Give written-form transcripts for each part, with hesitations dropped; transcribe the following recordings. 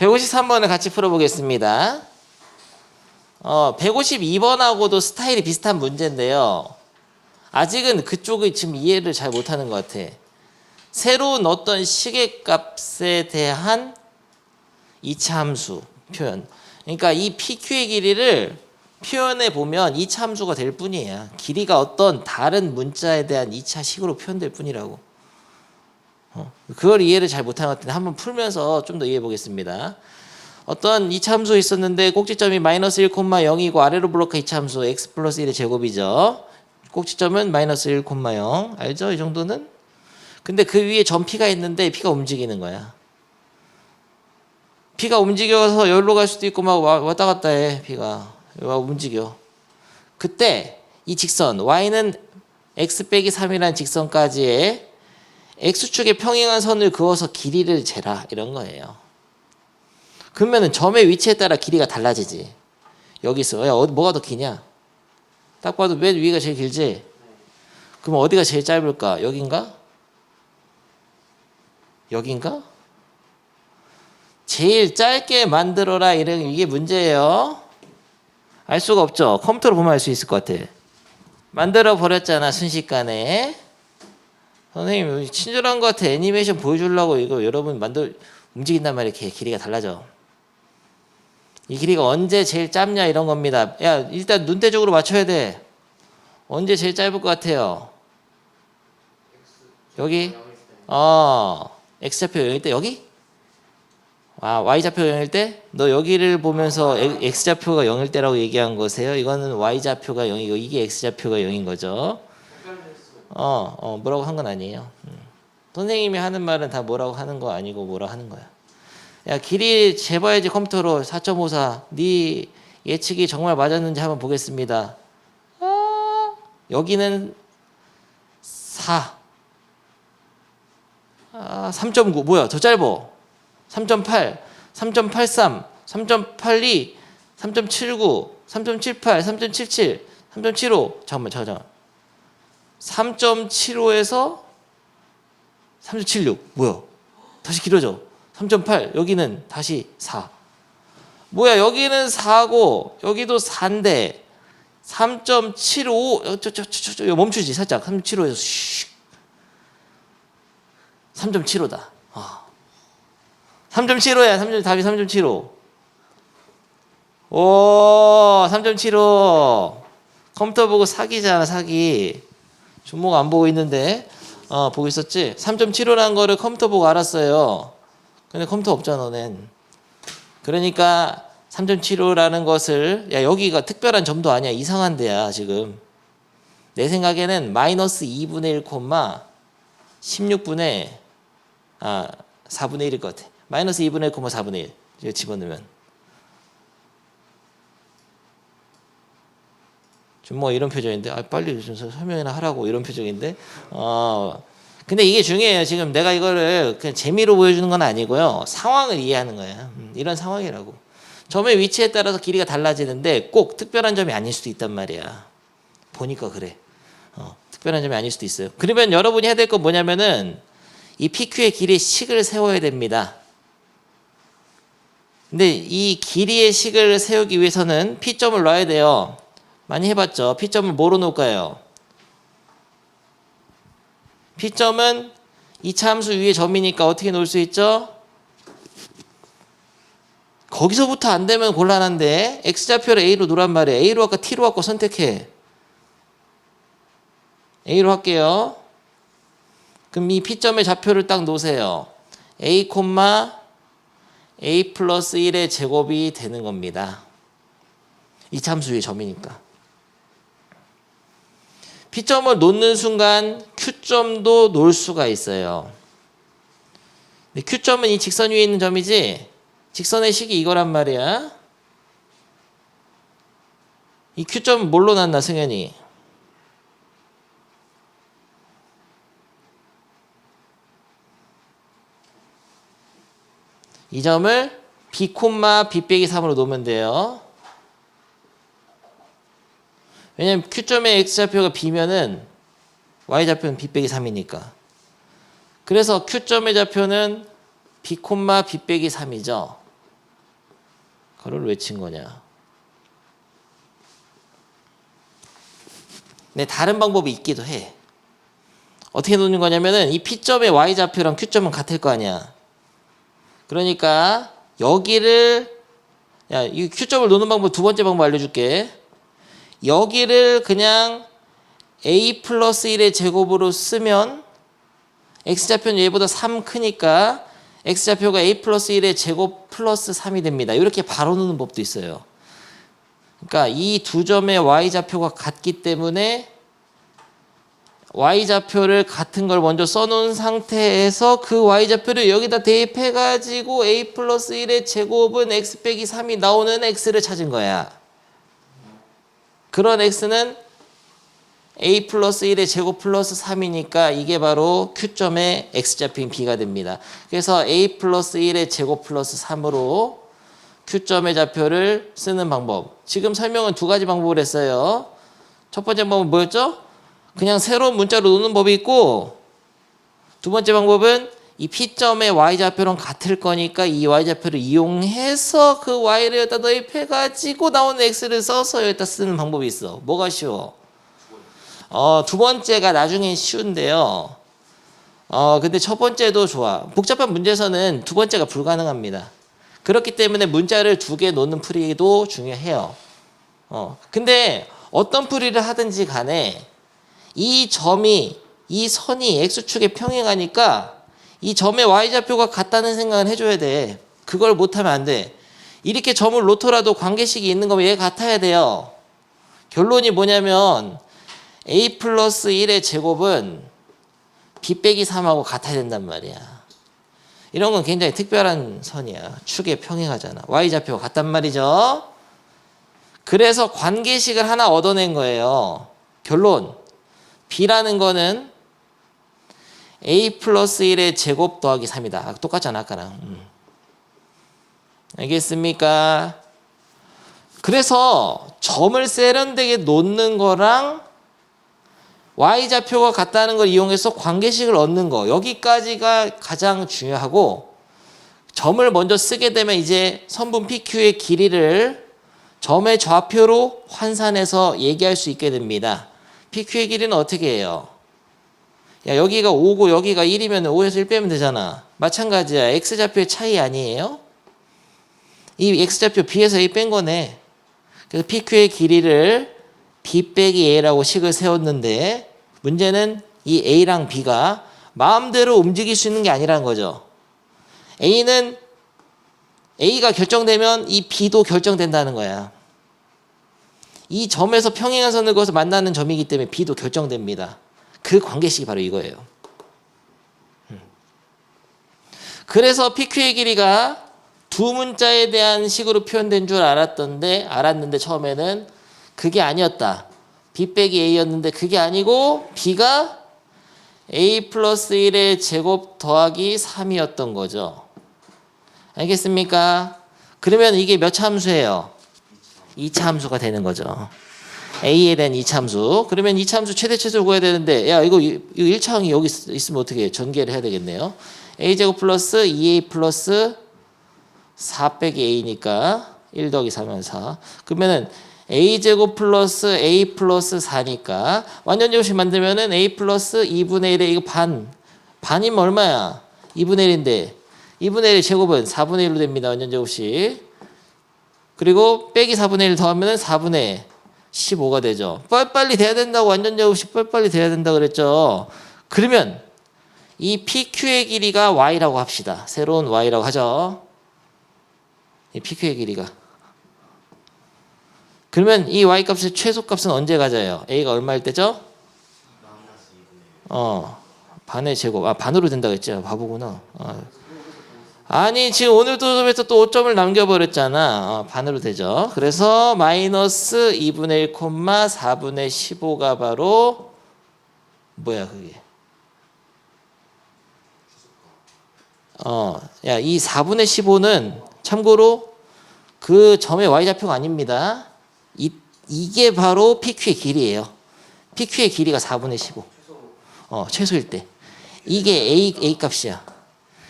153번을 같이 풀어보겠습니다. 152번하고도 스타일이 비슷한 문제인데요. 아직은 그쪽이 지금 이해를 잘 못하는 것 같아. 새로운 어떤 시계값에 대한 이차 함수 표현. 그러니까 이 PQ의 길이를 표현해 보면 이차 함수가 될 뿐이에요. 길이가 어떤 다른 문자에 대한 이차식으로 표현될 뿐이라고. 그걸 이해를 잘 못하는 것 같은데 한번 풀면서 좀 더 이해해 보겠습니다. 어떤 이차 함수 있었는데 꼭지점이 마이너스 1,0이고 아래로 블록한 이차 함수 x 플러스 1의 제곱이죠. 꼭지점은 마이너스 1,0. 알죠? 이 정도는? 근데 그 위에 점 P가 있는데 P가 움직이는 거야. P가 움직여서 여기로 갈 수도 있고 막 왔다 갔다 해. P가 움직여. 그때 이 직선 y는 x 빼기 3이라는 직선까지의 x축에 평행한 선을 그어서 길이를 재라 이런 거예요. 그러면은 점의 위치에 따라 길이가 달라지지. 여기서 야 뭐가 더 기냐? 딱 봐도 맨 위가 제일 길지? 그럼 어디가 제일 짧을까? 여긴가? 여긴가? 제일 짧게 만들어라 이게 문제예요. 알 수가 없죠. 컴퓨터로 보면 알 수 있을 것 같아. 만들어 버렸잖아 순식간에. 선생님 친절한 것 같아. 애니메이션 보여주려고 이거 여러분 움직인단 말이야. 이렇게 길이가 달라져. 이 길이가 언제 제일 짧냐 이런 겁니다. 야 일단 눈대중으로 맞춰야 돼. 언제 제일 짧을 것 같아요? 여기? X좌표 0일 때 여기? Y좌표 0일 때? 너 여기를 보면서 X좌표가 0일 때라고 얘기한 거세요? 이거는 Y좌표가 0이고 이게 X좌표가 0인 거죠. 뭐라고 한 건 아니에요. 선생님이 하는 말은 다 뭐라고 하는 거 아니고 뭐라고 하는 거야. 야 길이 재봐야지 컴퓨터로 4.54. 네 예측이 정말 맞았는지 한번 보겠습니다. 여기는 4. 3.9 뭐야 더 짧어. 3.8, 3.83, 3.82, 3.79, 3.78, 3.77, 3.75 잠깐만 3.75에서 3.76 뭐야 다시 길어져. 3.8 여기는 다시 4 뭐야 여기는 4고 여기도 4인데 3.75 멈추지 살짝 3.75에서 3.75다 3.75야 답이 3.75 오 3.75 컴퓨터 보고 사기잖아 사기. 준모가 안 보고 있는데 보고 있었지. 3.75라는 거를 컴퓨터 보고 알았어요. 근데 컴퓨터 없잖아 너넨. 그러니까 3.75라는 것을 야 여기가 특별한 점도 아니야. 이상한 데야 지금. 내 생각에는 마이너스 2분의 1, 16분의 4분의 1일 것 같아. 마이너스 2분의 1, 4분의 1 이거 집어넣으면 좀 뭐 이런 표정인데 빨리 좀 설명이나 하라고 이런 표정인데 근데 이게 중요해요. 지금 내가 이거를 그냥 재미로 보여주는 건 아니고요. 상황을 이해하는 거예요. 이런 상황이라고. 점의 위치에 따라서 길이가 달라지는데 꼭 특별한 점이 아닐 수도 있단 말이야. 보니까 그래. 특별한 점이 아닐 수도 있어요. 그러면 여러분이 해야 될 건 뭐냐면은 이 PQ의 길이의 식을 세워야 됩니다. 근데 이 길이의 식을 세우기 위해서는 P점을 놔야 돼요. 많이 해봤죠? P점을 뭐로 놓을까요? P점은 이차 함수 위에 점이니까 어떻게 놓을 수 있죠? 거기서부터 안 되면 곤란한데 X좌표를 A로 놓으란 말이에요. A로 할까 T로 할까 선택해. A로 할게요. 그럼 이 P점의 좌표를 딱 놓으세요. A, A 플러스 1의 제곱이 되는 겁니다. 이차 함수 위에 점이니까. P점을 놓는 순간 Q점도 놓을 수가 있어요. 근데 Q점은 이 직선 위에 있는 점이지 직선의 식이 이거란 말이야. 이 Q점은 뭘로 놨나 승현이? 이 점을 B, B 빼기 3으로 놓으면 돼요. 왜냐면 Q점의 X좌표가 B면은 Y좌표는 B 빼기 3이니까. 그래서 Q점의 좌표는 B, B 빼기 3이죠. 가로를 왜 친 거냐? 네, 다른 방법이 있기도 해. 어떻게 놓는 거냐면은 이 P점의 Y좌표랑 Q점은 같을 거 아니야. 그러니까 여기를 이 Q점을 놓는 방법 두 번째 방법 알려줄게. 여기를 그냥 A 플러스 1의 제곱으로 쓰면 X좌표는 얘보다 3 크니까 X좌표가 A 플러스 1의 제곱 플러스 3이 됩니다. 이렇게 바로 놓는 법도 있어요. 그러니까 이 두 점의 Y좌표가 같기 때문에 Y좌표를 같은 걸 먼저 써놓은 상태에서 그 Y좌표를 여기다 대입해가지고 A 플러스 1의 제곱은 X 빼기 3이 나오는 X를 찾은 거야. 그런 X는 A 플러스 1의 제곱 플러스 3이니까 이게 바로 Q점의 X좌표인 B가 됩니다. 그래서 A 플러스 1의 제곱 플러스 3으로 Q점의 좌표를 쓰는 방법. 지금 설명은 두 가지 방법을 했어요. 첫 번째 방법은 뭐였죠? 그냥 새로운 문자로 놓는 법이 있고, 두 번째 방법은 이 P점의 Y좌표랑 같을 거니까 이 Y좌표를 이용해서 그 Y를 여기다 대입해가지고 나오는 X를 써서 여기다 쓰는 방법이 있어. 뭐가 쉬워? 두 번째가 나중엔 쉬운데요. 근데 첫 번째도 좋아. 복잡한 문제에서는 두 번째가 불가능합니다. 그렇기 때문에 문자를 두 개 놓는 풀이도 중요해요. 근데 어떤 풀이를 하든지 간에 이 선이 X축에 평행하니까 이 점의 Y좌표가 같다는 생각을 해줘야 돼. 그걸 못하면 안 돼. 이렇게 점을 놓더라도 관계식이 있는 거면 얘 같아야 돼요. 결론이 뭐냐면 A 플러스 1의 제곱은 B 빼기 3하고 같아야 된단 말이야. 이런 건 굉장히 특별한 선이야. 축에 평행하잖아. Y좌표가 같단 말이죠. 그래서 관계식을 하나 얻어낸 거예요. 결론. B라는 거는 A 플러스 1의 제곱 더하기 3이다. 똑같잖아, 아까랑. 알겠습니까? 그래서 점을 세련되게 놓는 거랑 Y좌표가 같다는 걸 이용해서 관계식을 얻는 거. 여기까지가 가장 중요하고, 점을 먼저 쓰게 되면 이제 선분 PQ의 길이를 점의 좌표로 환산해서 얘기할 수 있게 됩니다. PQ의 길이는 어떻게 해요? 야, 여기가 5고 여기가 1이면 5에서 1 빼면 되잖아. 마찬가지야. X좌표의 차이 아니에요? 이 X좌표 B에서 A 뺀 거네. 그래서 PQ의 길이를 B 빼기 A라고 식을 세웠는데, 문제는 이 A랑 B가 마음대로 움직일 수 있는 게 아니라는 거죠. A가 결정되면 이 B도 결정된다는 거야. 이 점에서 평행한 선을 그어서 만나는 점이기 때문에 B도 결정됩니다. 그 관계식이 바로 이거예요. 그래서 PQ의 길이가 두 문자에 대한 식으로 표현된 줄 알았는데 처음에는 그게 아니었다. B 빼기 A였는데 그게 아니고 B가 A 플러스 1의 제곱 더하기 3이었던 거죠. 알겠습니까? 그러면 이게 몇 차 함수예요? 2차 함수가 되는 거죠. A에 대한 2차 함수. 그러면 2차 함수 최대 최소를 구해야 되는데, 야, 이거 1차 항이 여기 있으면 어떻게 해? 전개를 해야 되겠네요. A제곱 플러스 2A 플러스 4 빼기 A니까 1 더하기 4면 4. 그러면은 A제곱 플러스 A 플러스 4니까 완전제곱식 만들면은 A 플러스 2분의 1에 이거 반이면 얼마야? 2분의 1인데 2분의 1의 제곱은 4분의 1로 됩니다. 완전제곱식. 그리고 빼기 4분의 1 더하면 4분의 15가 되죠. 빨리빨리 돼야 된다고. 완전제곱식 빨리빨리 돼야 된다 그랬죠. 그러면 이 PQ의 길이가 Y라고 합시다. 새로운 Y라고 하죠. 이 PQ의 길이가. 그러면 이 Y값의 최소값은 언제 가져요? A가 얼마일 때죠? 반의 제곱. 반으로 된다고 했죠. 바보구나. 아니, 지금 오늘 도점에서 또 5점을 남겨버렸잖아. 반으로 되죠. 그래서 마이너스 2분의 1, 4분의 15가 바로 뭐야 그게? 야, 이 4분의 15는 참고로 그 점의 Y좌표가 아닙니다. 이게 바로 PQ의 길이에요. PQ의 길이가 4분의 15. 최소일 때. 이게 A 값이야.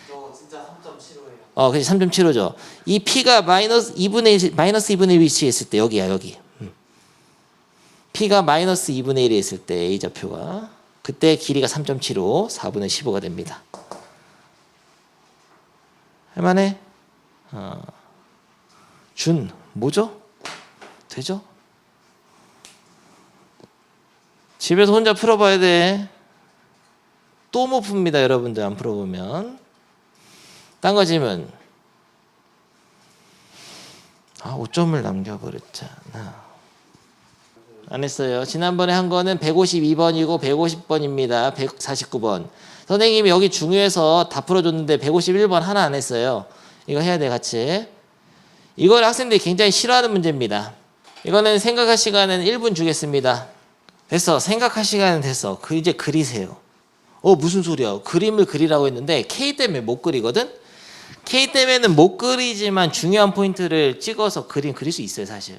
저 진짜 3.75예요. 그치 3.75죠. 이 P가 마이너스 2분의 1 위치에 있을 때 여기야 여기. P가 마이너스 2분의 1에 있을 때 A 좌표가 그때 길이가 3.75 4분의 15가 됩니다. 할만해? 준 뭐죠? 되죠? 집에서 혼자 풀어봐야 돼. 또 못 풉니다 여러분들 안 풀어보면. 딴 거 질문. 5점을 남겨버렸잖아. 안 했어요. 지난번에 한 거는 152번이고 150번입니다. 149번. 선생님이 여기 중요해서 다 풀어줬는데 151번 하나 안 했어요. 이거 해야 돼 같이. 이걸 학생들이 굉장히 싫어하는 문제입니다. 이거는 생각할 시간은 1분 주겠습니다. 됐어. 생각할 시간은 됐어. 이제 그리세요. 무슨 소리야. 그림을 그리라고 했는데 K 때문에 못 그리거든. K 때문에는 못 그리지만 중요한 포인트를 찍어서 그릴 수 있어요 사실.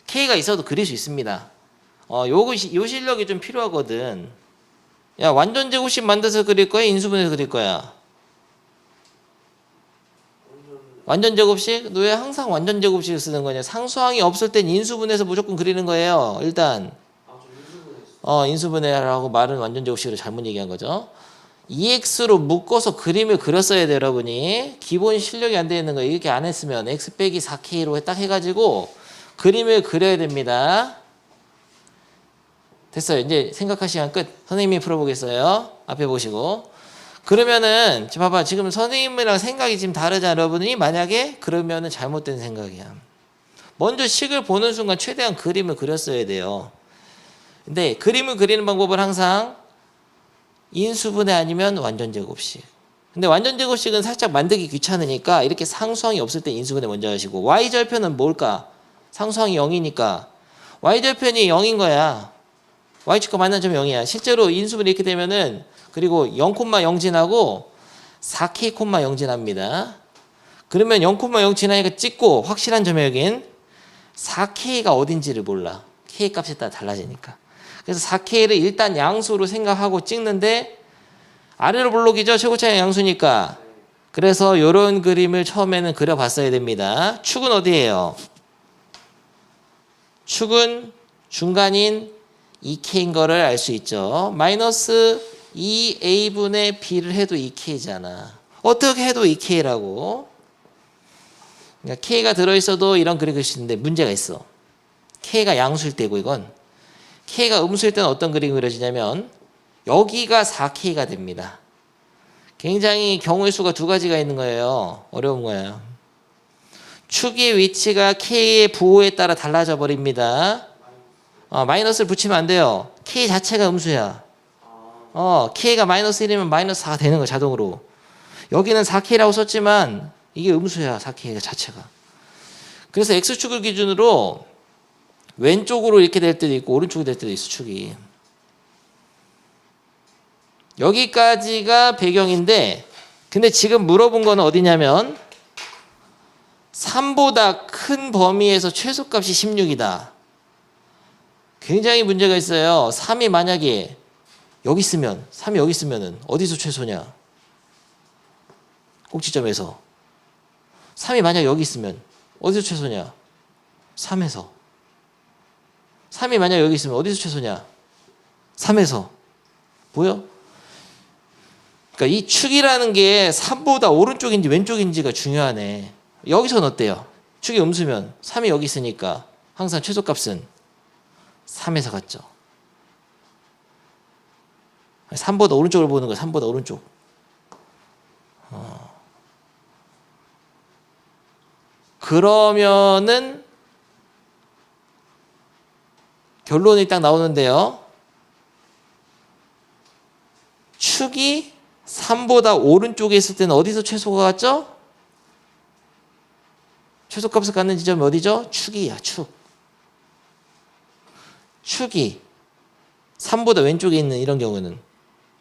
K가 있어도 그릴 수 있습니다. 요 실력이 좀 필요하거든. 야 완전 제곱식 만들어서 그릴 거야? 인수분해서 그릴 거야? 완전 제곱식? 너 왜 항상 완전 제곱식을 쓰는 거냐? 상수항이 없을 땐 인수분해서 무조건 그리는 거예요. 일단 인수분해라고 말은 완전 제곱식으로 잘못 얘기한 거죠. EX로 묶어서 그림을 그렸어야 돼 여러분이. 기본 실력이 안 되어 있는 거예요. 이렇게 안 했으면 X 빼기 4K로 딱 해가지고 그림을 그려야 됩니다. 됐어요. 이제 생각할 시간 끝. 선생님이 풀어보겠어요. 앞에 보시고. 그러면은 봐봐 지금 선생님이랑 생각이 지금 다르잖아 여러분이. 만약에 그러면은 잘못된 생각이야. 먼저 식을 보는 순간 최대한 그림을 그렸어야 돼요. 근데 그림을 그리는 방법은 항상 인수분해 아니면 완전 제곱식. 근데 완전 제곱식은 살짝 만들기 귀찮으니까 이렇게 상수항이 없을 때 인수분해 먼저 하시고. Y절편은 뭘까? 상수항이 0이니까 Y절편이 0인 거야. Y축과 만난 점이 0이야. 실제로 인수분해 이렇게 되면은 그리고 0,0 지나고 4K, 0 지납니다. 그러면 0,0 지나니까 찍고 확실한 점이 여긴 4K가 어딘지를 몰라. K 값에 따라 달라지니까. 그래서 4K를 일단 양수로 생각하고 찍는데 아래로 볼록이죠. 최고차이 양수니까. 그래서 이런 그림을 처음에는 그려봤어야 됩니다. 축은 어디예요? 축은 중간인 2K인 거를 알 수 있죠. 마이너스 2A분의 B를 해도 2K잖아. 어떻게 해도 2K라고. 그러니까 K가 들어있어도 이런 그림 그릴 수 있는데 문제가 있어. K가 양수일 때고 이건. K가 음수일 때는 어떤 그림이 그려지냐면 여기가 4K가 됩니다. 굉장히 경우의 수가 두 가지가 있는 거예요. 어려운 거예요. 축의 위치가 K의 부호에 따라 달라져 버립니다. 마이너스를 붙이면 안 돼요. K 자체가 음수야. K가 마이너스 1이면 마이너스 4가 되는 거야 자동으로. 여기는 4K라고 썼지만 이게 음수야 4K 자체가. 그래서 X축을 기준으로 왼쪽으로 이렇게 될 때도 있고 오른쪽으로 될 때도 있어 축이. 여기까지가 배경인데 근데 지금 물어본 거는 어디냐면 3보다 큰 범위에서 최소값이 16이다. 굉장히 문제가 있어요. 3이 만약에 여기 있으면 3이 여기 있으면 어디서 최소냐? 꼭지점에서. 3이 만약에 여기 있으면 어디서 최소냐? 3에서. 3이 만약에 여기 있으면 어디서 최소냐? 3에서. 보여? 그러니까 이 축이라는 게 3보다 오른쪽인지 왼쪽인지가 중요하네. 여기서는 어때요? 축이 음수면 3이 여기 있으니까 항상 최소값은 3에서 같죠. 3보다 오른쪽을 보는 거야. 3보다 오른쪽. 그러면은 결론이 딱 나오는데요. 축이 3보다 오른쪽에 있을 때는 어디서 최소가 같죠? 최소값을 갖는 지점이 어디죠? 축이야, 축. 축이 3보다 왼쪽에 있는 이런 경우는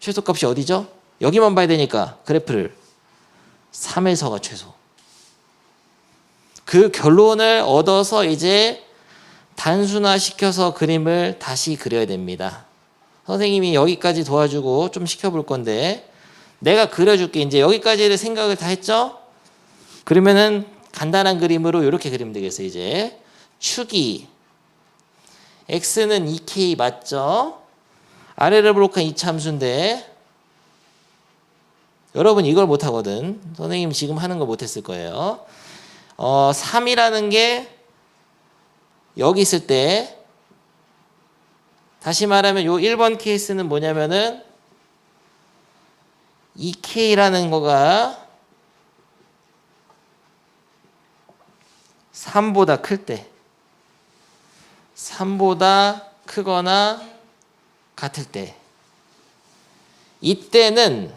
최소값이 어디죠? 여기만 봐야 되니까 그래프를 3에서가 최소. 그 결론을 얻어서 이제 단순화시켜서 그림을 다시 그려야 됩니다. 선생님이 여기까지 도와주고 좀 시켜볼 건데 내가 그려줄게. 이제 여기까지를 생각을 다 했죠? 그러면은 간단한 그림으로 이렇게 그리면 되겠어요. 이제 축이 x는 2k 맞죠? 아래를 볼록한 이참수인데 여러분 이걸 못하거든. 선생님 지금 하는 거 못했을 거예요. 3이라는 게 여기 있을 때 다시 말하면 요 1번 케이스는 뭐냐면은 2K라는 거가 3보다 클 때 3보다 크거나 같을 때 이때는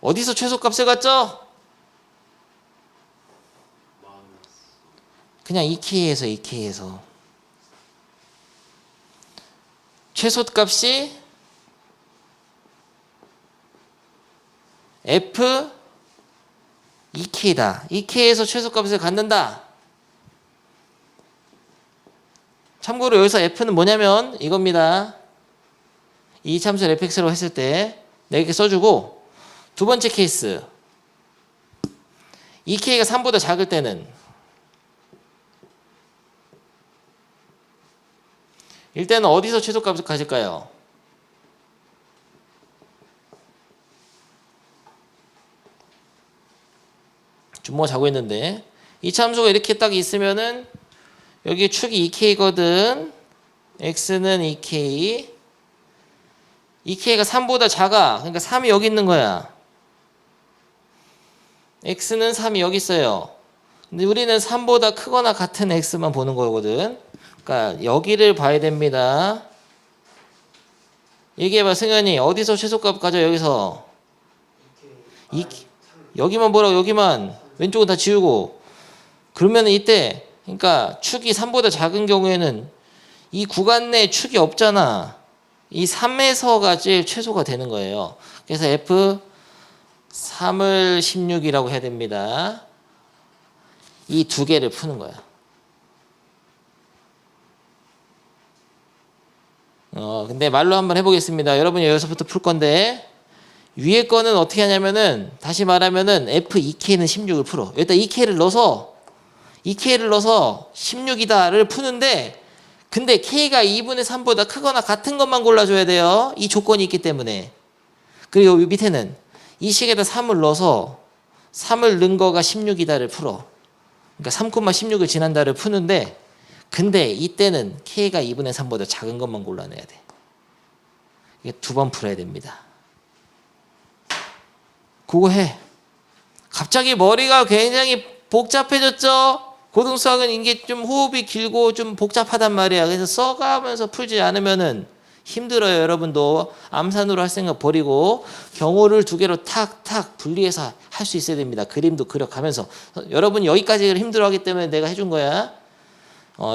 어디서 최소값을 갖죠? 그냥 2K에서 최소값이 F 2K다. 2K에서 최소값을 갖는다. 참고로 여기서 F는 뭐냐면 이겁니다. 이 참수를 fx로 했을 때 4개 써주고 두 번째 케이스 2K가 3보다 작을 때는 일단은 어디서 최소값을 가질까요? 준모가 자고 있는데 이 참수가 이렇게 딱 있으면은 여기 축이 2K거든. x는 2K 2K가 3보다 작아. 그러니까 3이 여기 있는 거야. x는 3이 여기 있어요. 근데 우리는 3보다 크거나 같은 x만 보는 거거든. 그러니까 여기를 봐야 됩니다. 얘기해봐 승현이. 어디서 최소값 가져? 여기서 여기만 보라고. 여기만. 왼쪽은 다 지우고. 그러면 이때 그러니까 축이 3보다 작은 경우에는 이 구간 내에 축이 없잖아. 이 3에서가 제일 최소가 되는 거예요. 그래서 F 3을 16이라고 해야 됩니다. 이 두 개를 푸는 거야. 근데 말로 한번 해보겠습니다. 여러분이 여기서부터 풀 건데 위에 거는 어떻게 하냐면은 다시 말하면은 F 2K는 16을 풀어. 여기다 2K를 넣어서 16이다를 푸는데 근데 K가 2분의 3보다 크거나 같은 것만 골라줘야 돼요. 이 조건이 있기 때문에. 그리고 여기 밑에는 이 식에다 3을 넣어서 3을 넣은 거가 16이다를 풀어. 그러니까 3,16을 지난다를 푸는데 근데 이때는 K가 2분의 3보다 작은 것만 골라내야 돼. 이게 2번 풀어야 됩니다. 그거 해. 갑자기 머리가 굉장히 복잡해졌죠? 고등수학은 이게 좀 호흡이 길고 좀 복잡하단 말이야. 그래서 써가면서 풀지 않으면은 힘들어요. 여러분도 암산으로 할 생각 버리고 경우를 두 개로 탁탁 분리해서 할 수 있어야 됩니다. 그림도 그려가면서. 여러분 여기까지 힘들어하기 때문에 내가 해준 거야.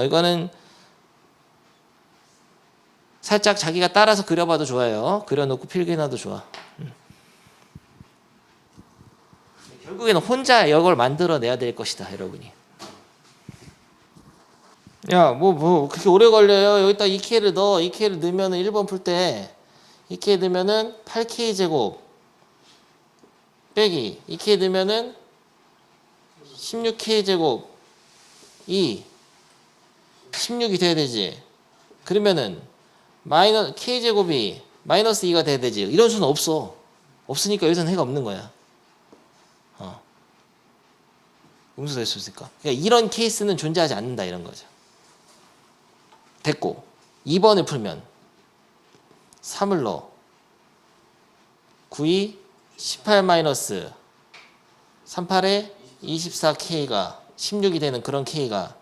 이거는 살짝 자기가 따라서 그려봐도 좋아요. 그려놓고 필기해놔도 좋아. 결국에는 혼자 이걸 만들어내야 될 것이다. 여러분이. 야, 뭐 그렇게 오래 걸려요. 여기다 2K를 넣어. 2K를 넣으면은 1번 풀 때 2K 넣으면은 8K 제곱 빼기 2K 넣으면은 16K 제곱 16이 돼야 되지. 그러면은 K 제곱이 마이너스 2가 돼야 되지. 이런 수는 없어. 없으니까 여기서는 해가 없는 거야. 음수될 수 있을까? 그러니까 이런 케이스는 존재하지 않는다 이런 거죠. 됐고 2번을 풀면 3을 넣어 9이 18 마이너스 38에 24K가 16이 되는 그런 K가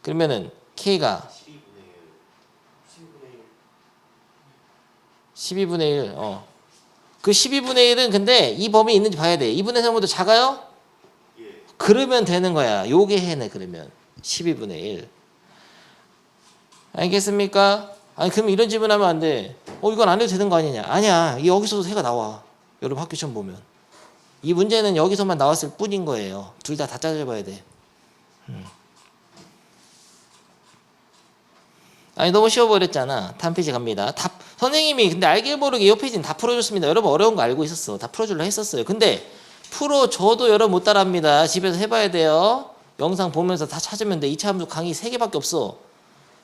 그러면은 K가 12분의 1 그 12분의 1은 근데 이 범위 있는지 봐야 돼. 2분의 3보다 작아요? 그러면 되는 거야. 요게 해내 그러면 12분의 1 알겠습니까? 아니 그럼 이런 질문하면 안 돼. 이건 안 해도 되는 거 아니냐? 아니야. 여기서도 해가 나와. 여러분 학교 시험 보면 이 문제는 여기서만 나왔을 뿐인 거예요. 둘 다 따져봐야 돼. 아니 너무 쉬워버렸잖아. 다음 페이지 갑니다. 선생님이 근데 알게 모르게 이 페이지는 다 풀어줬습니다. 여러분 어려운 거 알고 있었어. 다 풀어주려 했었어요. 근데 풀어줘도 여러분 못 따라합니다. 집에서 해봐야 돼요. 영상 보면서 다 찾으면 돼. 2차 함수 강의 3개밖에 없어.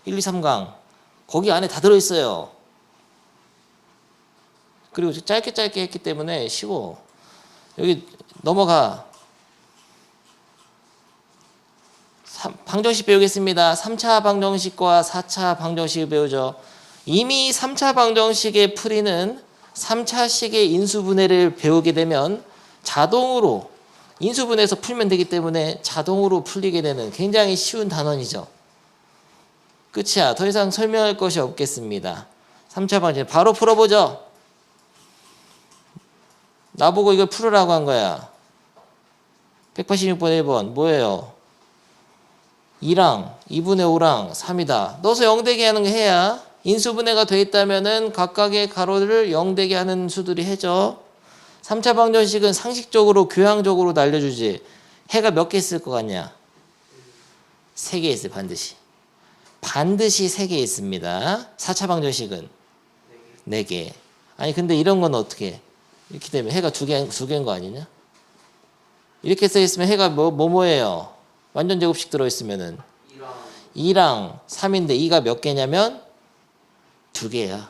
1, 2, 3강. 거기 안에 다 들어있어요. 그리고 짧게 했기 때문에 쉬워. 여기 넘어가. 방정식 배우겠습니다. 3차 방정식과 4차 방정식을 배우죠. 이미 3차 방정식의 풀이는 3차식의 인수분해를 배우게 되면 자동으로 인수분해에서 풀면 되기 때문에 자동으로 풀리게 되는 굉장히 쉬운 단원이죠. 끝이야. 더 이상 설명할 것이 없겠습니다. 3차 방정식 바로 풀어보죠. 나보고 이걸 풀으라고 한 거야. 186번 1번 뭐예요? 2랑 2분의 5랑 3이다. 넣어서 0되게 하는 거 해야 인수분해가 돼 있다면은 각각의 가로를 0되게 하는 수들이 해죠. 3차 방정식은 상식적으로 교양적으로 알려주지. 해가 몇 개 있을 것 같냐? 3개 있어요. 반드시. 반드시 3개 있습니다. 4차 방정식은 4개. 아니 근데 이런 건 어떻게 해? 이렇게 되면 해가 두 개인 거 아니냐? 이렇게 써 있으면 해가 뭐예요? 완전 제곱식 들어있으면은 2랑 3인데 2가 몇 개냐면 2개야.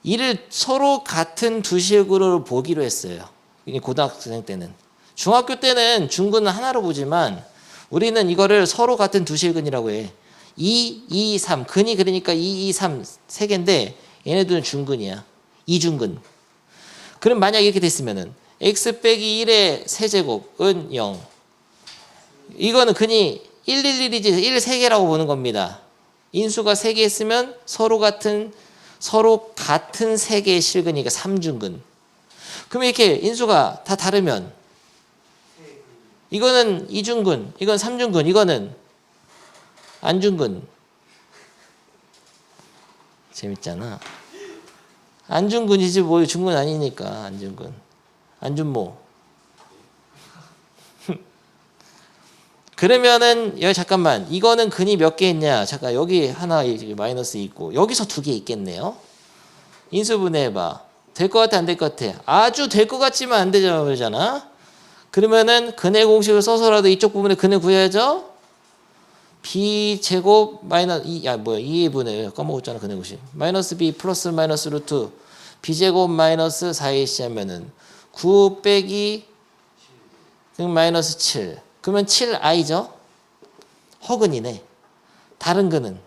이를 서로 같은 두 식으로 보기로 했어요. 이게 고등학생 때는. 중학교 때는 중근은 하나로 보지만 우리는 이거를 서로 같은 두 실근이라고 해. 2, 2, 3. 근이 그러니까 2, 2, 3 세 개인데 얘네들은 중근이야. 이중근. 그럼 만약 이렇게 됐으면은 x 빼기 1의 세제곱은 0. 이거는 근이 1, 1, 1이지 1, 3개라고 보는 겁니다. 인수가 3개 있으면 서로 같은 3개의 실근이니까 3중근. 그럼 이렇게 인수가 다 다르면 이거는 2중근, 이건 3중근, 이거는 안중근. 재밌잖아. 안중근이지 뭐 중근 아니니까 안중근. 안준모. 그러면은 여기 잠깐만 이거는 근이 몇 개 있냐? 잠깐 여기 하나 마이너스 있고 여기서 2개 있겠네요. 인수분해 해봐. 될 것 같아 안 될 것 같아? 아주 될 것 같지만 안 되잖아 그러잖아. 그러면은 근의 공식을 써서라도 이쪽 부분에 근을 구해야죠. b제곱 마이너스 2의 분의 까먹었잖아 근의 공식. 마이너스 b 플러스 마이너스 루트 b제곱 마이너스 4ac 하면은 9 빼기 마이너스 7. 그러면 7i죠? 허근이네. 다른 근은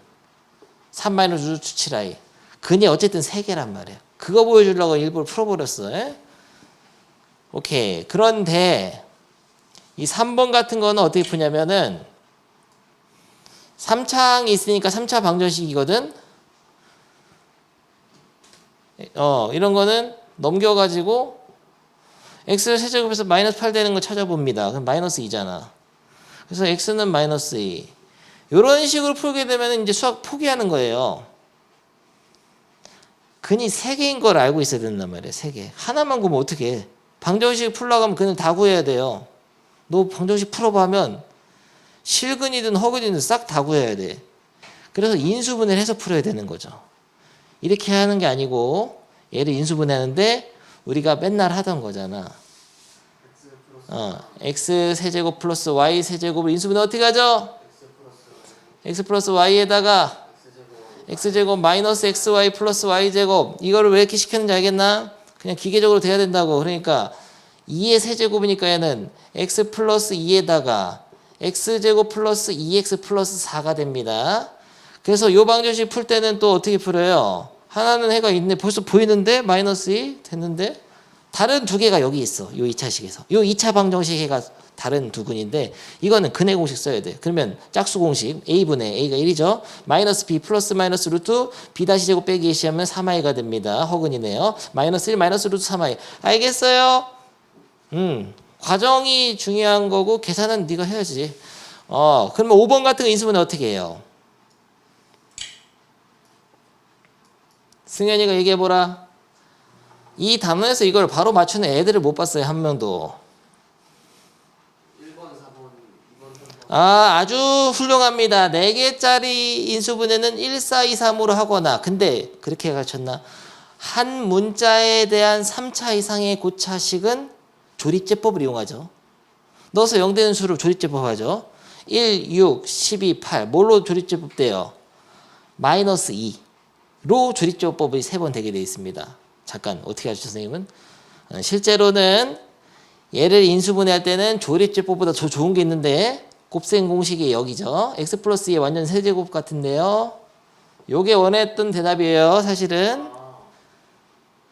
3 마이너스 루트 7i. 근이 어쨌든 3개란 말이야. 그거 보여주려고 일부러 풀어버렸어. 에? 오케이. 그런데 이 3번 같은 거는 어떻게 푸냐면은 3차항이 있으니까 3차 방정식이거든. 이런 거는 넘겨가지고 x를 세제곱해서 마이너스 8 되는 거 찾아봅니다. 그럼 마이너스 2잖아. 그래서 x는 마이너스 2. 이런 식으로 풀게 되면 이제 수학 포기하는 거예요. 근이 3개인 걸 알고 있어야 된단 말이에요. 3개. 하나만 구면 어떻게 해? 방정식 풀려고 하면 근을 다 구해야 돼요. 너 방정식 풀어봐 하면 실근이든 허근이든 싹 다 구해야 돼. 그래서 인수분해를 해서 풀어야 되는 거죠. 이렇게 하는 게 아니고 얘를 인수분해하는데 우리가 맨날 하던 거잖아. x 세제곱 플러스 y 세제곱을 인수분해 어떻게 하죠? x 플러스 y에다가 x제곱 마이너스 xy 플러스 y제곱. 이거를 왜 이렇게 시켰는지 알겠나? 그냥 기계적으로 돼야 된다고. 그러니까 2의 세제곱이니까 얘는 x 플러스 2에다가 x제곱 플러스 2x 플러스 4가 됩니다. 그래서 이 방정식 풀 때는 또 어떻게 풀어요? 하나는 해가 있네. 벌써 보이는데? 마이너스 2 됐는데? 다른 2개가 여기 있어. 요 2차식에서. 요 2차 방정식 해가 다른 두 근인데 이거는 근의 공식 써야 돼. 그러면 짝수 공식 a분의 a가 1이죠. 마이너스 b 플러스 마이너스 루트 b 다시 제곱 빼기 ac 하면 3i가 됩니다. 허근이네요. 마이너스 1 마이너스 루트 3i. 알겠어요? 과정이 중요한 거고 계산은 네가 해야지. 그러면 5번 같은 거 인수분해 어떻게 해요? 승현이가 얘기해보라. 이 단원에서 이걸 바로 맞추는 애들을 못 봤어요. 한 명도. 1번, 4번, 2번, 아주 훌륭합니다. 4개짜리 인수분해는 1, 4, 2, 3으로 하거나, 근데 그렇게 가르쳤나? 한 문자에 대한 3차 이상의 고차식은 조립제법을 이용하죠. 넣어서 0되는 수를 조립제법 하죠. 1, 6, 12, 8. 뭘로 조립제법 돼요? 마이너스 2로 조립제법이 3번 되게 되어 있습니다. 잠깐 어떻게 하죠, 선생님은? 실제로는 얘를 인수분해할 때는 조립제법보다 더 좋은 게 있는데 곱셈 공식이 여기죠. x 플러스 2의 완전 세제곱 같은데요. 요게 원했던 대답이에요, 사실은.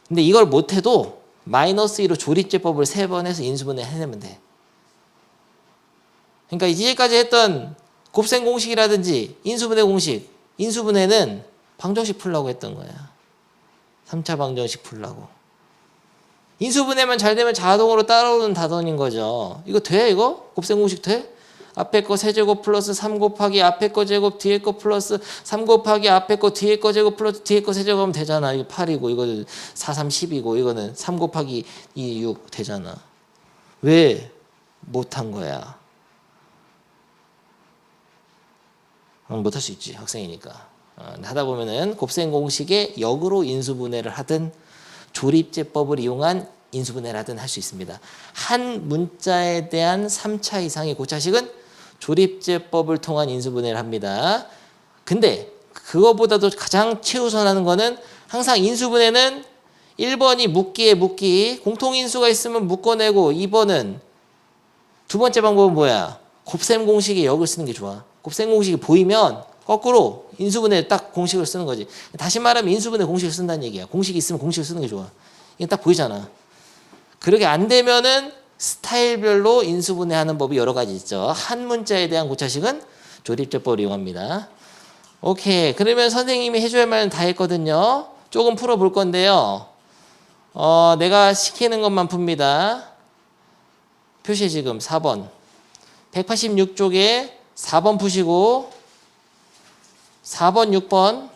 근데 이걸 못해도 마이너스 2로 조립제법을 3번 해서 인수분해 해내면 돼. 그러니까 이제까지 했던 곱셈 공식이라든지 인수분해 공식, 인수분해는 방정식 풀라고 했던 거야. 3차 방정식 풀라고. 인수분해만 잘 되면 자동으로 따라오는 단원인 거죠. 이거 돼, 이거? 곱셈 공식 돼? 앞에 거 세제곱 플러스 3 곱하기 앞에 거 제곱 뒤에 거 플러스 3 곱하기 앞에 거 뒤에 거 제곱 플러스 뒤에 거 세제곱 하면 되잖아. 이거 8이고 이거는 4, 3, 10이고 이거는 3 곱하기 2, 6 되잖아. 왜 못한 거야? 못할 수 있지, 학생이니까. 하다 보면은 곱셈 공식에 역으로 인수분해를 하든 조립제법을 이용한 인수분해를 하든 할 수 있습니다. 한 문자에 대한 3차 이상의 고차식은 조립제법을 통한 인수분해를 합니다. 근데 그거보다도 가장 최우선하는 거는 항상 인수분해는 1번이 묶기에 묶기, 공통인수가 있으면 묶어내고 2번은 두 번째 방법은 뭐야? 곱셈 공식에 역을 쓰는 게 좋아. 곱셈 공식이 보이면 거꾸로 인수분해 딱 공식을 쓰는 거지. 다시 말하면 인수분해 공식을 쓴다는 얘기야. 공식이 있으면 공식을 쓰는 게 좋아. 이게 딱 보이잖아. 그렇게 안 되면은 스타일별로 인수분해하는 법이 여러 가지 있죠. 한 문자에 대한 고차식은 조립제법을 이용합니다. 오케이. 그러면 선생님이 해줘야 할 말은 다 했거든요. 조금 풀어볼 건데요. 내가 시키는 것만 풉니다. 표시 지금 4번. 186쪽에 4번 푸시고 4번, 6번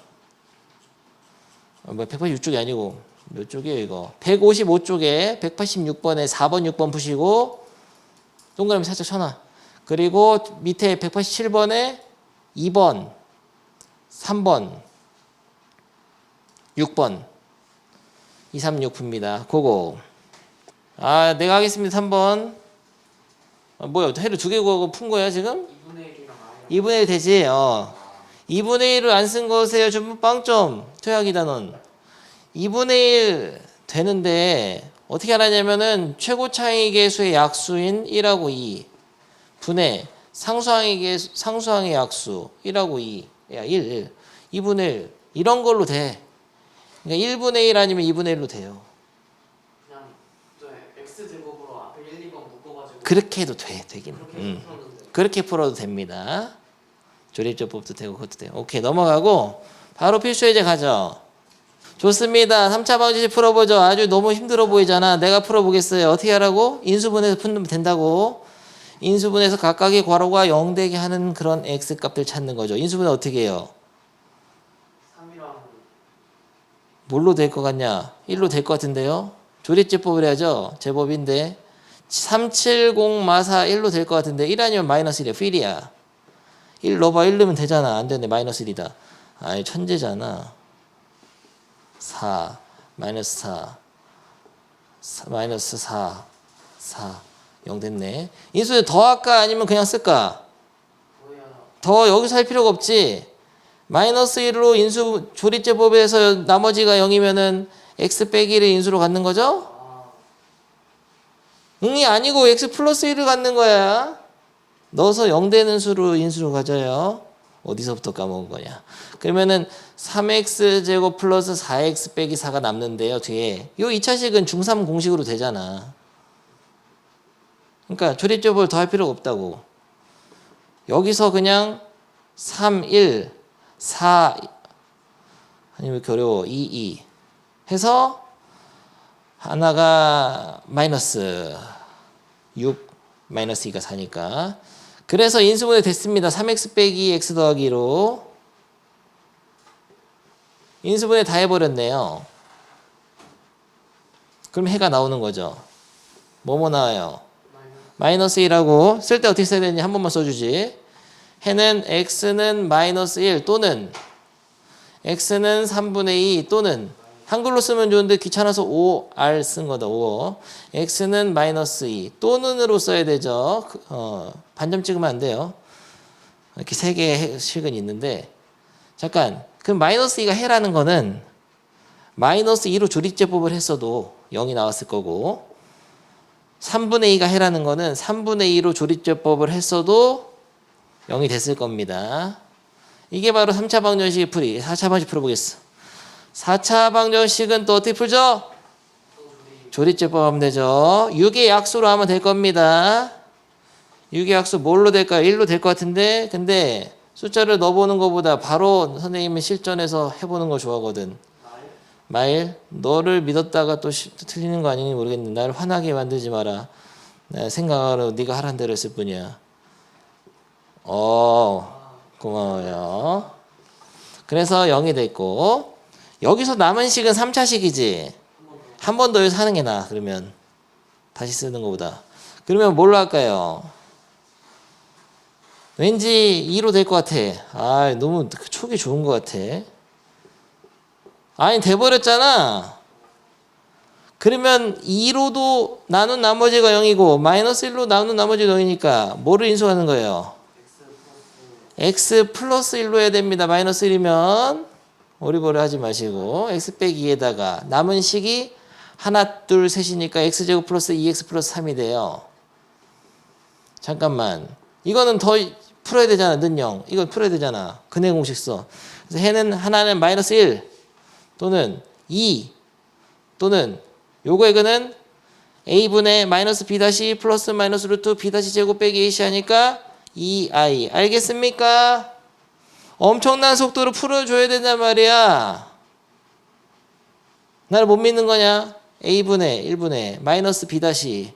186쪽이 아니고 몇 쪽이에요 이거? 155쪽에 186번에 4번, 6번 푸시고 동그라미 살짝 쳐놔. 그리고 밑에 187번에 2번, 3번, 6번 2, 3, 6 풉니다. 그거 내가 하겠습니다. 3번 뭐야? 해를 2개 푼 거야 지금? 2분의 1 되지? 2분의 1을 안 쓴 거세요. 전부 빵점. 토약이다 넌. 2분의 1 되는데 어떻게 알았냐면은 최고 차이 계수의 약수인 1하고 2 분의 상수항의 약수 1하고 2 야 1 2분의 1 이런 걸로 돼. 그러니까 1분의 1 아니면 2분의 1로 돼요. 그냥 x제곱으로 앞에 1, 2번 묶어가지고 그렇게 해도 되긴. 그렇게 풀어도 됩니다. 조립제법도 되고 그것도 돼요. 오케이 넘어가고 바로 필수 예제 가죠. 좋습니다. 3차 방정식 풀어보죠. 아주 너무 힘들어 보이잖아. 내가 풀어보겠어요. 어떻게 하라고? 인수분해서 풀면 된다고. 인수분해서 각각의 괄호가 0 되게 하는 그런 x값들 찾는 거죠. 인수분해 어떻게 해요? 3이랑 뭘로 될 것 같냐? 1로 될 것 같은데요. 조립제법을 해야죠. 제법인데 370 마사 1로 될 것 같은데 1 아니면 마이너스 1이야. 필이야. 1 넣어봐. 1 넣으면 되잖아. 안 되네. 마이너스 1이다. 아니 천재잖아. 4 마이너스 4 마이너스 4 0 됐네. 인수분해 더 할까 아니면 그냥 쓸까? 더 여기서 할 필요가 없지. 마이너스 1로 인수 조립제법에서 나머지가 0이면은 x 빼기 1을 인수로 갖는 거죠? 응이 아니고 x 플러스 1을 갖는 거야. 넣어서 0 되는 수로 인수로 가져요. 어디서부터 까먹은 거냐. 그러면은 3x 제곱 플러스 4x 빼기 4가 남는데요. 뒤에 이 2차식은 중3 공식으로 되잖아. 그러니까 조립제법을 더 할 필요가 없다고. 여기서 그냥 3, 1, 4 아니 왜 이렇게 어려워. 2, 2 해서 하나가 마이너스 6 마이너스 2가 4니까 그래서 인수분해 됐습니다. 3x 빼기 x 더하기로 인수분해 다 해버렸네요. 그럼 해가 나오는 거죠. 뭐뭐 나와요? 마이너스 1하고 쓸 때 어떻게 써야 되는지 한 번만 써주지. 해는 x는 마이너스 1 또는 x는 3분의 2 또는 한글로 쓰면 좋은데 귀찮아서 5r 쓴 거다. 5. x는 마이너스 2 또는으로 써야 되죠. 반점 찍으면 안 돼요. 이렇게 세 개의 식은 있는데 잠깐 그럼 마이너스 2가 해라는 거는 마이너스 2로 조립제법을 했어도 0이 나왔을 거고 3분의 2가 해라는 거는 3분의 2로 조립제법을 했어도 0이 됐을 겁니다. 이게 바로 3차 방정식 풀이. 4차 방정식 풀어보겠어. 4차 방정식은 또 어떻게 풀죠? 조립제법 하면 되죠. 6의 약수로 하면 될 겁니다. 6의 약수 뭘로 될까요? 1로 될 것 같은데 근데 숫자를 넣어보는 것보다 바로 선생님은 실전에서 해보는 거 좋아하거든. 마일 너를 믿었다가 또 틀리는 거 아니니 모르겠는데 나를 화나게 만들지 마라. 내 생각으로 네가 하란 대로 했을 뿐이야. 고마워요. 그래서 0이 됐고 여기서 남은 식은 3차식이지. 한 번 더 여기서 하는 게 나아. 그러면 다시 쓰는 것보다. 그러면 뭘로 할까요? 왠지 2로 될 것 같아. 너무 촉이 좋은 것 같아. 아니 돼버렸잖아. 그러면 2로도 나눈 나머지가 0이고 마이너스 1로 나눈 나머지가 0이니까 뭐를 인수하는 거예요? x 플러스 1로 해야 됩니다. 마이너스 1이면 오리버리 하지 마시고 x 빼기 2에다가 남은 식이 하나 둘 셋이니까 x제곱 플러스 2x 플러스 3이 돼요. 잠깐만 이거는 더 풀어야 되잖아. 는 0 이건 풀어야 되잖아. 근해 공식 써. 그래서 해는 하나는 마이너스 1 또는 2 또는 이거는 a분의 마이너스 b 다시 플러스 마이너스 루트 b 다시 제곱 빼기 ac 하니까 2i 알겠습니까? 엄청난 속도로 풀어줘야 된단 말이야. 나를 못 믿는 거냐? a분의 1분의 마이너스 b 다시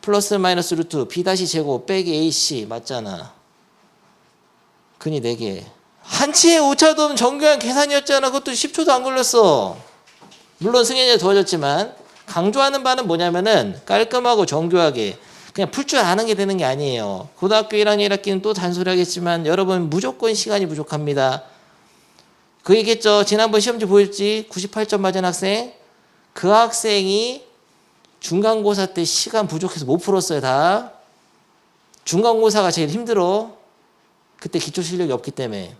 플러스 마이너스 루트 b 다시 제곱 빼기 ac 맞잖아. 근이 4개. 한치의 오차도 정교한 계산이었잖아. 그것도 10초도 안 걸렸어. 물론 승현이가 도와줬지만 강조하는 바는 뭐냐면은 깔끔하고 정교하게 그냥 풀 줄 아는 게 되는 게 아니에요. 고등학교 1학년 1학기는 또 잔소리 하겠지만 여러분 무조건 시간이 부족합니다. 그 얘기했죠. 지난번 시험지 보였지? 98점 맞은 학생. 그 학생이 중간고사 때 시간 부족해서 못 풀었어요. 다. 중간고사가 제일 힘들어. 그때 기초 실력이 없기 때문에.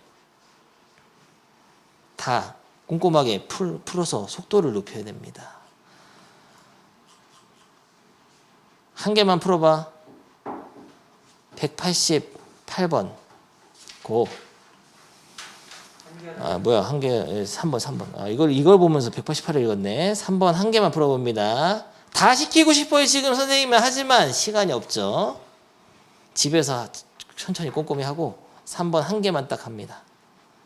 다 꼼꼼하게 풀어서 속도를 높여야 됩니다. 한 개만 풀어봐. 188번. 고. 한 개, 3번. 이걸 보면서 188을 읽었네. 3번 한 개만 풀어봅니다. 다 시키고 싶어요, 지금 선생님은. 하지만 시간이 없죠. 집에서 천천히 꼼꼼히 하고 3번 한 개만 딱 합니다.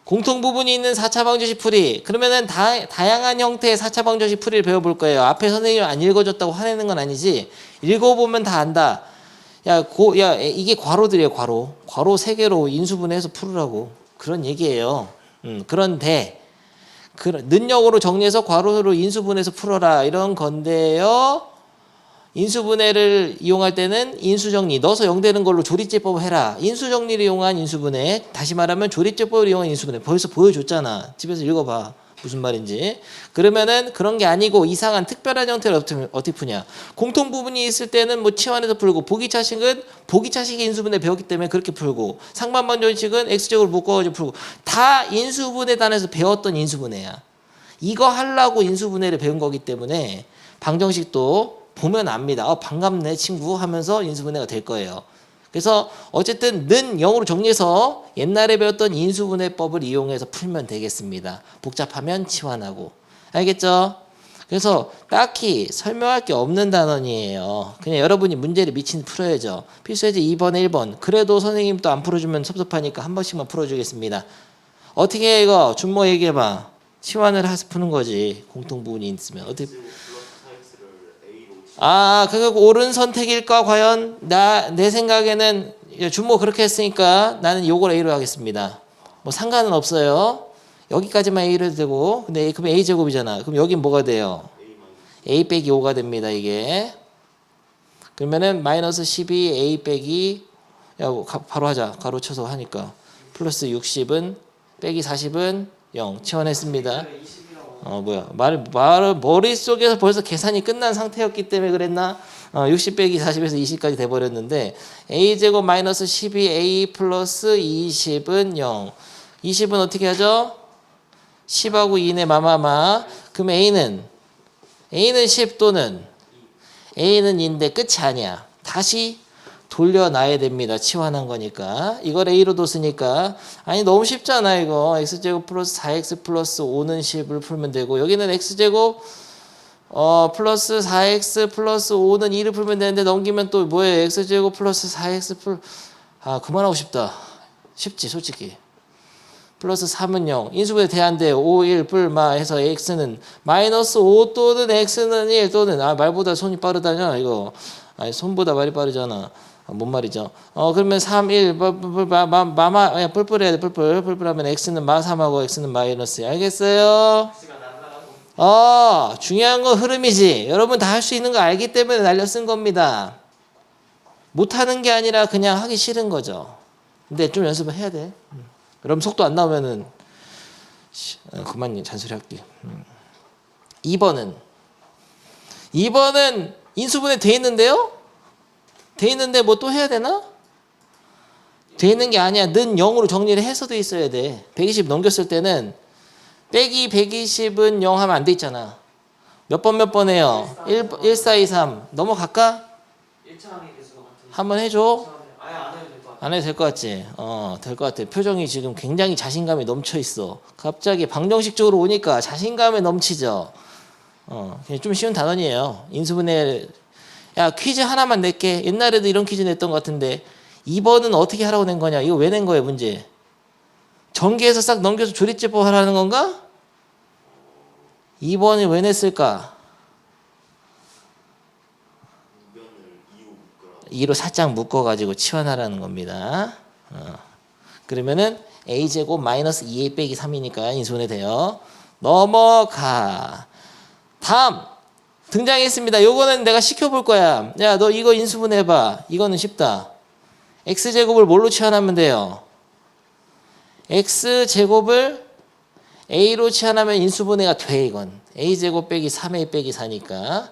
공통 부분이 있는 4차 방정식 풀이. 그러면은 다양한 형태의 4차 방정식 풀이를 배워볼 거예요. 앞에 선생님이 안 읽어줬다고 화내는 건 아니지. 읽어보면 다 안다. 이게 괄호들이에요, 괄호. 괄호 3개로 인수분해해서 풀으라고. 그런 얘기예요. 그런데, 능력으로 정리해서 괄호로 인수분해해서 풀어라. 이런 건데요. 인수분해를 이용할 때는 인수정리 넣어서 0 되는 걸로 조립제법 해라. 인수정리를 이용한 인수분해. 다시 말하면 조립제법을 이용한 인수분해. 벌써 보여줬잖아. 집에서 읽어봐. 무슨 말인지. 그러면은 그런 게 아니고 이상한 특별한 형태를 어떻게 푸냐. 공통 부분이 있을 때는 뭐 치환해서 풀고 보기차식은 보기차식의 인수분해 배웠기 때문에 그렇게 풀고 상반방정식은 x제곱을 묶어가지고 풀고 다 인수분해 단에서 배웠던 인수분해야. 이거 하려고 인수분해를 배운 거기 때문에 방정식도 보면 압니다. 반갑네 친구 하면서 인수분해가 될 거예요. 그래서 어쨌든 는 0으로 정리해서 옛날에 배웠던 인수분해법을 이용해서 풀면 되겠습니다. 복잡하면 치환하고. 알겠죠? 그래서 딱히 설명할 게 없는 단원이에요. 그냥 여러분이 문제를 미친 풀어야죠. 필수예제 2번 1번. 그래도 선생님 또 안 풀어주면 섭섭하니까 한 번씩만 풀어주겠습니다. 어떻게 해 이거? 준모 얘기해봐. 치환을 해서 푸는 거지. 공통부분이 있으면. 어떻게 그거 옳은 선택일까 과연? 내 생각에는 준모 그렇게 했으니까 나는 요걸 A로 하겠습니다. 뭐 상관은 없어요. 여기까지만 A로 해도 되고 근데 그럼 A제곱이잖아. 그럼 여긴 뭐가 돼요? A 빼기 5가 됩니다. 이게. 그러면은 마이너스 12a 빼기 바로 하자. 가로 쳐서 하니까 플러스 60은 빼기 40은 0 치환했습니다. 20이라고. 뭐야 머릿속에서 벌써 계산이 끝난 상태였기 때문에 그랬나? 60 빼기 40에서 20까지 돼버렸는데 a제곱 마이너스 12a 플러스 20은 0 20은 어떻게 하죠? 10하고 2네 마마마. 그럼 A는 10 또는 A는 2인데 끝이 아니야. 다시 돌려놔야 됩니다. 치환한 거니까. 이걸 A로 뒀으니까. 아니 너무 쉽잖아 이거. X제곱 플러스 4X 플러스 5는 10을 풀면 되고 여기는 X제곱 플러스 4X 플러스 5는 2를 풀면 되는데 넘기면 또 뭐예요? X제곱 플러스 4X 그만하고 싶다. 쉽지 솔직히. 플러스 3은 0. 인수분해 대안돼 5, 1, 뿔마 해서 x는 마이너스 5 또는 x는 1 또는 말보다 손이 빠르다냐 이거. 아니 손보다 말이 빠르잖아. 뭔 말이죠? 그러면 3, 1 마마 뿔뿔해야 돼. 뿔뿔하면 x는 마 3하고 x는 마이너스. 알겠어요? X가 난다라고. 중요한 건 흐름이지. 여러분 다 할 수 있는 거 알기 때문에 날려 쓴 겁니다. 못하는 게 아니라 그냥 하기 싫은 거죠. 근데 좀 연습을 해야 돼. 여러분 속도 안 나오면은 그만 잔소리 할게. 2번은 인수분해 돼 있는데요? 돼 있는데 뭐 또 해야 되나? 돼 있는 게 아니야. 는 0으로 정리를 해서 돼 있어야 돼. 120 넘겼을 때는 빼기 120은 0 하면 안 돼 있잖아. 몇 번 해요? 1, 4, 2, 3 넘어갈까? 1차항이 됐을 것 같은데. 한번 해줘. 아예 안 해도 될 것 같아. 안 해도 될 것 같지? 될 것 같아. 표정이 지금 굉장히 자신감이 넘쳐 있어. 갑자기 방정식 쪽으로 오니까 자신감에 넘치죠? 그냥 좀 쉬운 단원이에요. 인수분해. 야, 퀴즈 하나만 낼게. 옛날에도 이런 퀴즈 냈던 것 같은데 2번은 어떻게 하라고 낸 거냐? 이거 왜 낸 거예요, 문제? 전개해서 싹 넘겨서 조립제법 하라는 건가? 2번이 왜 냈을까? 2로 살짝 묶어가지고 치환하라는 겁니다. 그러면은 a제곱 마이너스 2a 빼기 3이니까 인수분해 돼요. 넘어가. 다음 등장했습니다. 요거는 내가 시켜볼 거야. 야, 너 이거 인수분해 해봐. 이거는 쉽다. x제곱을 뭘로 치환하면 돼요? x제곱을 a로 치환하면 인수분해가 돼. 이건 a제곱 빼기 3a 빼기 4니까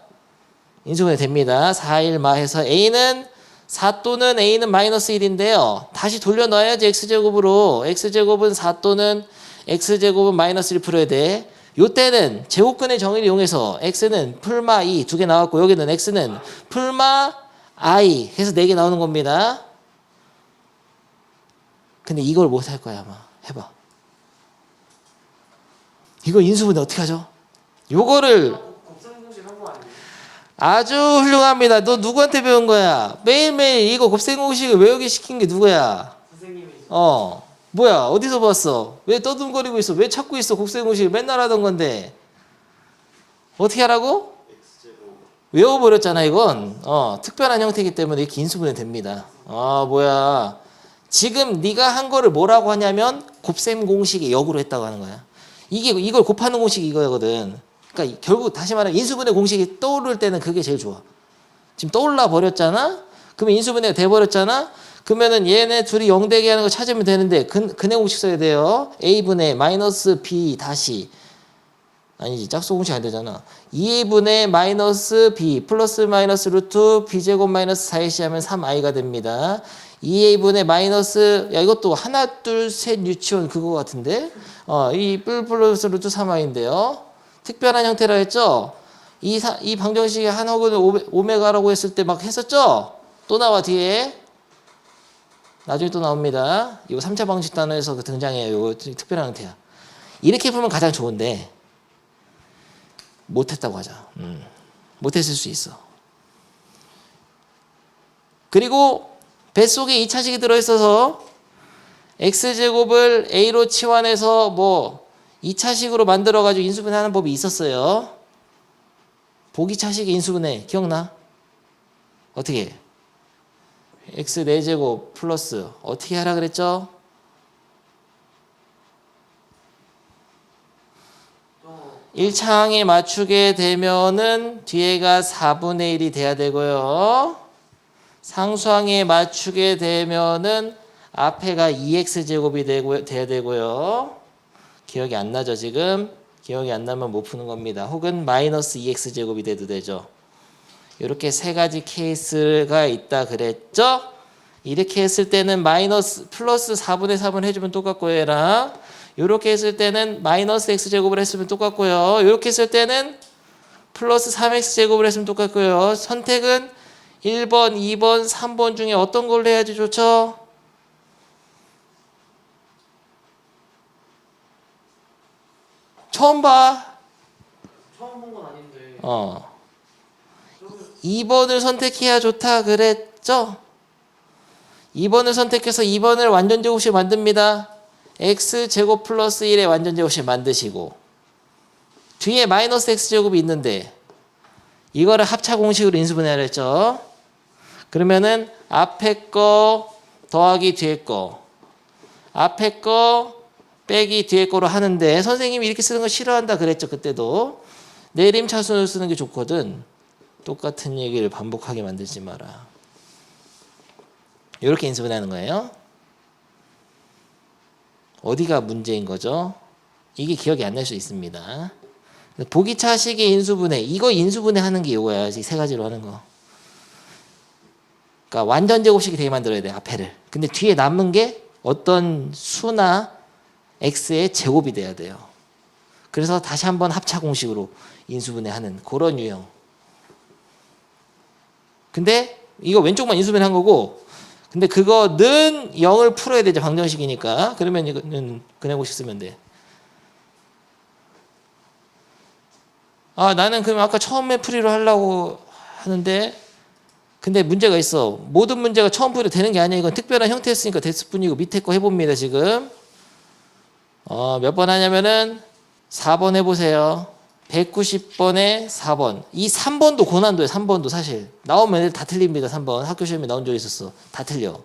인수분해 됩니다. 4, 1 마해서 a는 4 또는 a는 마이너스 1인데요. 다시 돌려놔야지 x제곱으로. x제곱은 4 또는 x제곱은 마이너스 1 풀어야 돼. 요때는 제곱근의 정의를 이용해서 x는 풀마 2 두 개 나왔고 여기는 x는 풀마 i 해서 4개 나오는 겁니다. 근데 이걸 못 할 거야 아마. 해봐. 이거 인수분해 어떻게 하죠? 요거를 곱셈공식 한거 아니에요? 아주 훌륭합니다. 너 누구한테 배운 거야? 매일매일 이거 곱셈공식을 외우게 시킨 게 누구야? 선생님이 뭐야? 어디서 봤어? 왜 떠듬거리고 있어? 왜 찾고 있어? 곱셈공식을 맨날 하던 건데. 어떻게 하라고? 외워버렸잖아 이건. 특별한 형태이기 때문에 이렇게 인수분해 됩니다. 뭐야? 지금 네가 한 거를 뭐라고 하냐면 곱셈공식의 역으로 했다고 하는 거야. 이걸 곱하는 공식이 이거거든. 그러니까 결국 다시 말하면 인수분해 공식이 떠오를 때는 그게 제일 좋아. 지금 떠올라 버렸잖아? 그러면 인수분해가 돼버렸잖아? 그러면은 얘네 둘이 0 되게 하는 거 찾으면 되는데 근해 공식 써야 돼요. a분의 마이너스 b 다시 아니지 짝수 공식 안 되잖아. 2a분의 마이너스 b 플러스 마이너스 루트 b제곱 마이너스 4ac 하면 3i가 됩니다. 2a분의 마이너스 이것도 하나 둘 셋 유치원 그거 같은데 이 플러스 루트 3i인데요. 특별한 형태라 했죠. 이 방정식의 한 혹은 오메가라고 했을 때 막 했었죠. 또 나와 뒤에 나중에 또 나옵니다. 이거 3차 방식 단어에서 등장해요. 이거 특별한 형태야. 이렇게 풀면 가장 좋은데 못했다고 하자. 못했을 수 있어. 그리고 뱃속에 2차식이 들어있어서 x제곱을 a로 치환해서 뭐 2차식으로 만들어가지고 인수분해하는 법이 있었어요. 보기차식의 인수분해 기억나? 어떻게 해? x 4제곱 플러스 어떻게 하라 그랬죠? 또 1차항에 맞추게 되면은 뒤에가 4분의 1이 돼야 되고요. 상수항에 맞추게 되면은 앞에가 2x제곱이 돼야 되고요. 기억이 안 나죠 지금? 기억이 안 나면 못 푸는 겁니다. 혹은 마이너스 2x제곱이 돼도 되죠. 이렇게 세 가지 케이스가 있다 그랬죠? 이렇게 했을 때는 마이너스 플러스 4분의 3을 해주면 똑같고요. 얘랑 이렇게 했을 때는 마이너스 x제곱을 했으면 똑같고요. 이렇게 했을 때는 플러스 3x제곱을 했으면 똑같고요. 선택은 1번, 2번, 3번 중에 어떤 걸로 해야지 좋죠? 처음 봐. 처음 본 건 아닌데. 2번을 선택해야 좋다 그랬죠? 2번을 선택해서 2번을 완전제곱식 만듭니다. x제곱 플러스 1의 완전제곱식 만드시고 뒤에 마이너스 x제곱이 있는데 이거를 합차공식으로 인수분해를 했죠. 그러면은 앞에 거 더하기 뒤에 거 앞에 거 빼기 뒤에 거로 하는데 선생님이 이렇게 쓰는 거 싫어한다 그랬죠. 그때도 내림차순을 쓰는 게 좋거든. 똑같은 얘기를 반복하게 만들지 마라. 이렇게 인수분해하는 거예요. 어디가 문제인 거죠? 이게 기억이 안 날 수 있습니다. 보기차식의 인수분해, 이거 인수분해하는 게 이거야. 이 세 가지로 하는 거. 그러니까 완전 제곱식이 되게 만들어야 돼 앞에를. 근데 뒤에 남은 게 어떤 수나 x의 제곱이 돼야 돼요. 그래서 다시 한번 합차 공식으로 인수분해하는 그런 유형. 근데 이거 왼쪽만 인수분해한 거고. 근데 그거는 0을 풀어야 되죠. 방정식이니까. 그러면 이거는 그냥 공식 쓰면 돼. 아, 나는 그럼 아까 처음에 풀이로 하려고 하는데 근데 문제가 있어. 모든 문제가 처음 풀이로 되는 게 아니야. 이건 특별한 형태였으니까 됐을 뿐이고 밑에 거 해봅니다. 지금. 몇 번 하냐면은 4번 해보세요. 190번에 4번. 이 3번도 고난도예요. 3번도 사실. 나오면 애들 다 틀립니다. 3번. 학교 시험에 나온 적 있었어. 다 틀려.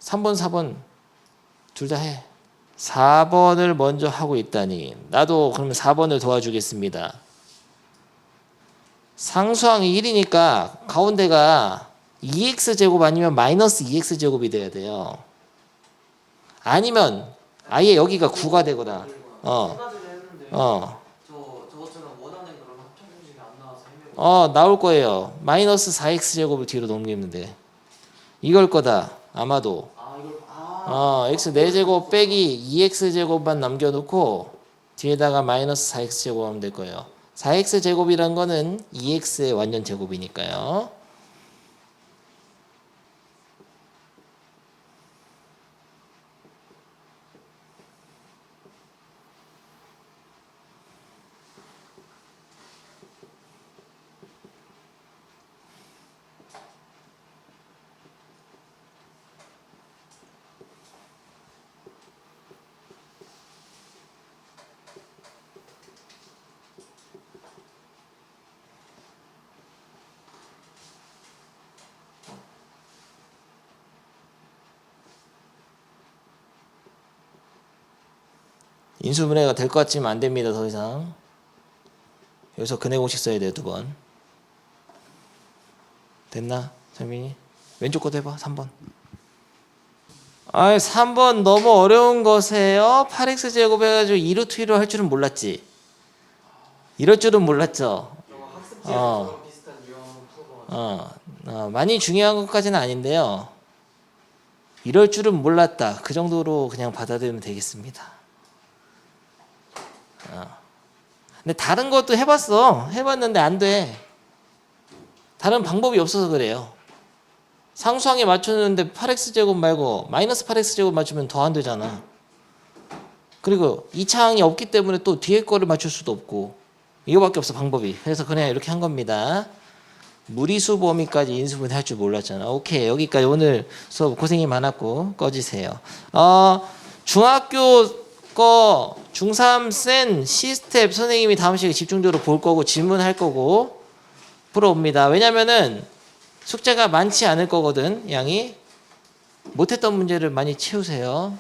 3번, 4번 둘 다 해. 4번을 먼저 하고 있다니. 나도 그러면 4번을 도와주겠습니다. 상수항이 1이니까 가운데가 2x제곱 아니면 마이너스 2x제곱이 돼야 돼요. 아니면 아예 여기가 9가 되거나 세 가지를 했는데 저것처럼 원하는 그런 합차 공식이 안 나와서 헤매고. 나올 거예요. 마이너스 4x제곱을 뒤로 넘기면 돼. 이걸 거다 아마도. x 4제곱 빼기 2x제곱만 남겨놓고 뒤에다가 마이너스 4x제곱 하면 될 거예요. 4x제곱이란 거는 2x의 완전 제곱이니까요. 인수분해가 될 것 같지만 안 됩니다. 더 이상. 여기서 근해공식 써야 돼요. 2번. 됐나? 정민이? 왼쪽 것도 해봐. 3번. 3번 너무 어려운 것에요. 8x제곱 해가지고 2루트 1로 할 줄은 몰랐지. 이럴 줄은 몰랐죠. 학습지에서 비슷한 유형 풀어봐. 많이 중요한 것까지는 아닌데요. 이럴 줄은 몰랐다. 그 정도로 그냥 받아들이면 되겠습니다. 근데 다른 것도 해봤어. 해봤는데 안 돼. 다른 방법이 없어서 그래요. 상수항에 맞췄는데 8x제곱 말고 마이너스 8x제곱 맞추면 더 안 되잖아. 그리고 2차 항이 없기 때문에 또 뒤에 거를 맞출 수도 없고 이거밖에 없어 방법이. 그래서 그냥 이렇게 한 겁니다. 무리수 범위까지 인수분해 할 줄 몰랐잖아. 오케이, 여기까지 오늘 수업 고생이 많았고 꺼지세요. 중학교 거 중3 센 C스텝 선생님이 다음 시간에 집중적으로 볼 거고 질문할 거고 풀어옵니다. 왜냐면은 숙제가 많지 않을 거거든. 양이 못했던 문제를 많이 채우세요.